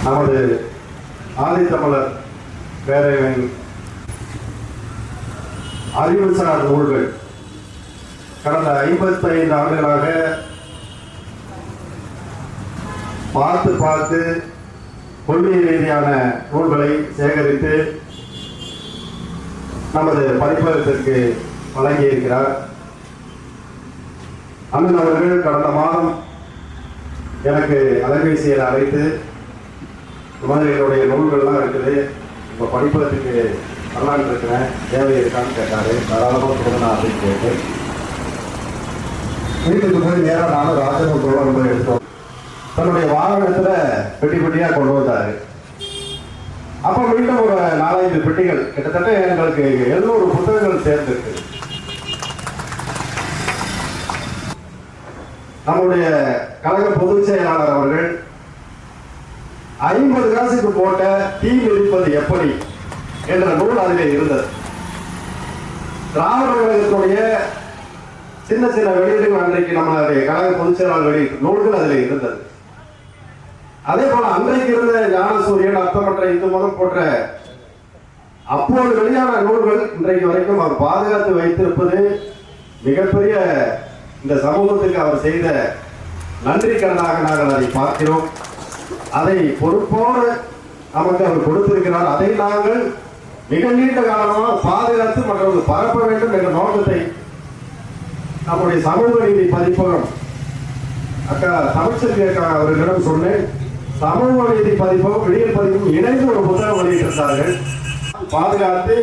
நமது ஆதித்தமிழர் பேரவையின் அறிவுசார் நூல்கள் கடந்த 55 ஆண்டுகளாக பார்த்து கொள்கை ரீதியான நூல்களை சேகரித்து நமது பதிப்பகத்திற்கு வழங்கியிருக்கிறார். அண்ணன் அவர்கள் கடந்த மாதம் எனக்கு அலைபேசியில் அழைத்து மதுரையினுடைய நூல்கள்லாம் இருக்குது, இப்போ படிப்பதற்கு வரலான்னு இருக்கிறேன், தேவை இருக்கான்னு கேட்டார். தாராளமாக கொடுங்கண்ணா அப்படின்னு கேட்டு வீட்டுக்கு போய் நேராக நானும் ராஜநூல் போய் எடுத்தோம். தன்னுடைய வாகனத்தில் பெட்டி பெட்டியாக கொண்டு வந்தார். அப்போ மீண்டும் ஒரு 4-5 பெட்டிகள், கிட்டத்தட்ட எங்களுக்கு 700 புத்தகங்கள் சேர்ந்துருக்கு. நம்முடைய கழக பொதுச் செயலாளர் அவர்கள் 50 காசுக்கு போட்ட தீ மிதிப்பது எப்படி என்ற நூல் அதிலே இருந்தது. திராவிட கழகத்துடைய சின்ன சின்ன வெளியீடுகள் அன்றைக்கு நம்மளுடைய கழக பொதுச் செயலாளர் வெளியீட்டு நூல்கள் அதில் இருந்தது. அதே போல அன்றைக்கு இருந்த ஞானசூரியன், அர்த்தமற்ற இந்து மதம் போன்ற அப்போது வெளியான நூல்கள் இன்றைக்கு வரைக்கும் அவர் பாதுகாத்து வைத்திருப்பது மிகப்பெரிய இந்த சமூகத்துக்கு அவர் செய்த நன்றி கடனாக நாங்கள் அதை பார்க்கிறோம். அதை பொறுப்போடு நமக்கு அவர் கொடுத்திருக்கிறார். அதை நாங்கள் மிக நீண்ட காலமாக பாதுகாத்து மற்றவர்கள் பரப்ப வேண்டும் என்ற நோக்கத்தை நம்முடைய சமூக நீதி பதிப்பகம் அக்கா தமிழ்ச்செல்வி அக்கா அவர்களிடம் சொன்னேன். சமூக நீதி பதிப்பகம் விடியல் பதிப்பும் இணைந்து ஒரு புத்தகம் வெளியிட்டிருந்தார்கள். பாதுகாத்து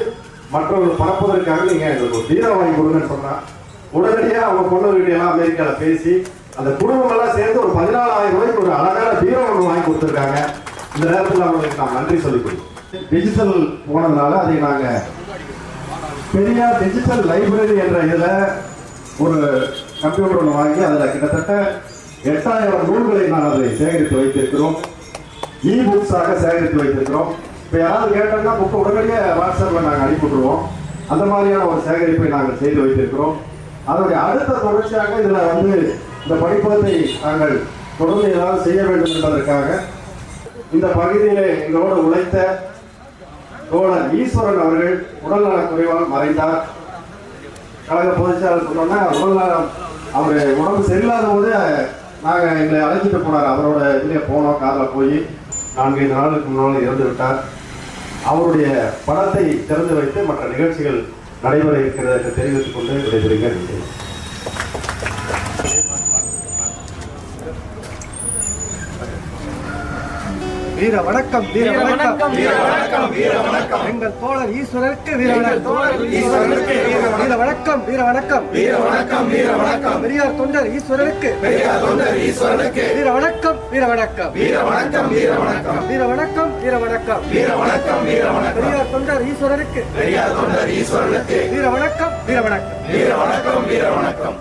மற்றவர்கள் பரப்புவதற்காக நீங்க எங்களுக்கு ஒரு பீரோ வாங்கி கொடுங்கன்னு சொன்னா உடனடியாக அவங்க பொண்ணு வீட்டையெல்லாம் அமெரிக்காவில் பேசி அந்த குடும்பம் எல்லாம் சேர்ந்து ஒரு 14,000 ரூபாய்க்கு ஒரு அழகான பீரோ ஒன்று வாங்கி கொடுத்துருக்காங்க. இந்த நேரத்தில் அவங்களுக்கு நான் நன்றி சொல்லிக்கொள்ளும். டிஜிட்டல் போனதுனால அதை நாங்கள் பெரியார் டிஜிட்டல் லைப்ரரி என்ற இதில் ஒரு கம்ப்யூட்டர் ஒன்று வாங்கி அதில் கிட்டத்தட்ட 8000 நூல்களை நான் அதை சேகரித்து வைத்திருக்கிறோம். இ புக்ஸாக சேகரித்து வைத்திருக்கிறோம். இப்போ யாராவது கேட்டோம்னா புக்கு உடனடியாக வாட்ஸ்அப்பில் நாங்கள் அனுப்பிவிடுவோம். அந்த மாதிரியான ஒரு சேகரிப்பை நாங்கள் செய்து வைத்திருக்கிறோம். அதனுடைய அடுத்த தொடர்ச்சியாக இதில் வந்து இந்த படிப்பகத்தை நாங்கள் தொடர்ந்து ஏதாவது செய்ய வேண்டும் என்பதற்காக இந்த பகுதியிலே எங்களோடு உழைத்த தோழர் ஈஸ்வரன் அவர்கள் உடல்நலக் குறைவால் மறைந்தார். கழக பொதுச்செயலாளர் சொன்னோன்னா உடல்நலம் அவர் உடம்பு சரியில்லாத போது நாங்கள் எங்களை அழைச்சிட்டு போனார். அவரோட இதிலே போனோம், காரில் போய் 4-5 நாளுக்கு முன்னால் இறந்து விட்டார். அவருடைய படத்தை திறந்து வைத்து மற்ற நிகழ்ச்சிகள் நடைபெற இருக்கிறது என்று தெரிவித்துக் கொண்டு விடைபெறுகிறேன். வீர வணக்கம், வீர வணக்கம், வீர வணக்கம், வீர வணக்கம். எங்கள் தோழர் ஈஸ்வரருக்கு வீர வணக்கம், வீர வணக்கம், வீர வணக்கம், வீர வணக்கம், வீர வணக்கம். பெரியார் தொண்டர் ஈஸ்வரருக்கு, பெரியார் தொண்டர் ஈஸ்வரருக்கு வீர வணக்கம், வீர வணக்கம், வீர வணக்கம், வீர வணக்கம், வீர வணக்கம், வீர வணக்கம், வீர வணக்கம், வீர வணக்கம். பெரியார் தொண்டர் ஈஸ்வரருக்கு, பெரியார் தொண்டர் ஈஸ்வரருக்கு வீர வணக்கம், வீர வணக்கம், வீர வணக்கம், வீர வணக்கம்.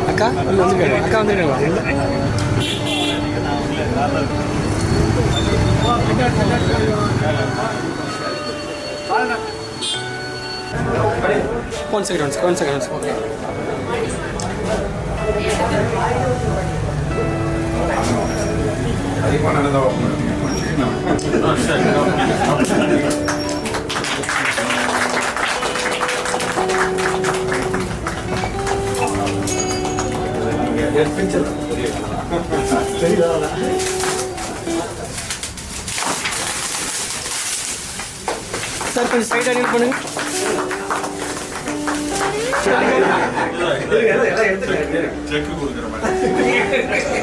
அக்கா அக்கா வந்துருக்காங்க, அக்கா வந்துருக்காங்களா? One second. Okay. சார் கொஞ்சம் சைட் அடியில் பண்ணுங்க. செக் கொடுக்குற மாதிரி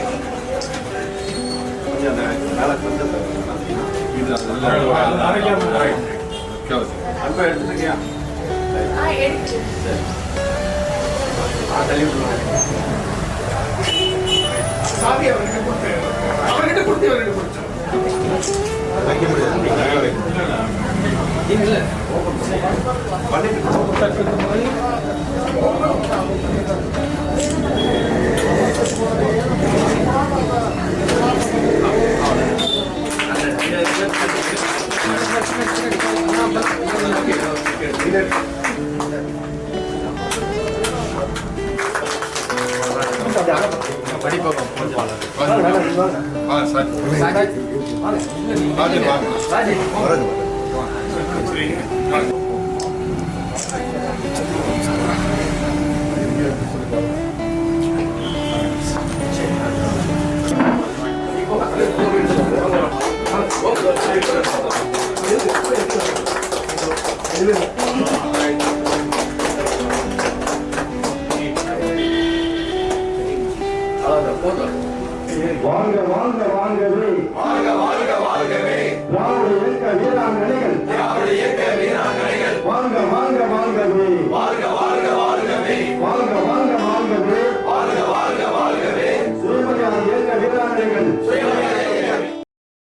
வாழ்க வாழ்க வாழ்கவே வாழ்க வாழ்க வாழ்கவே திராவிட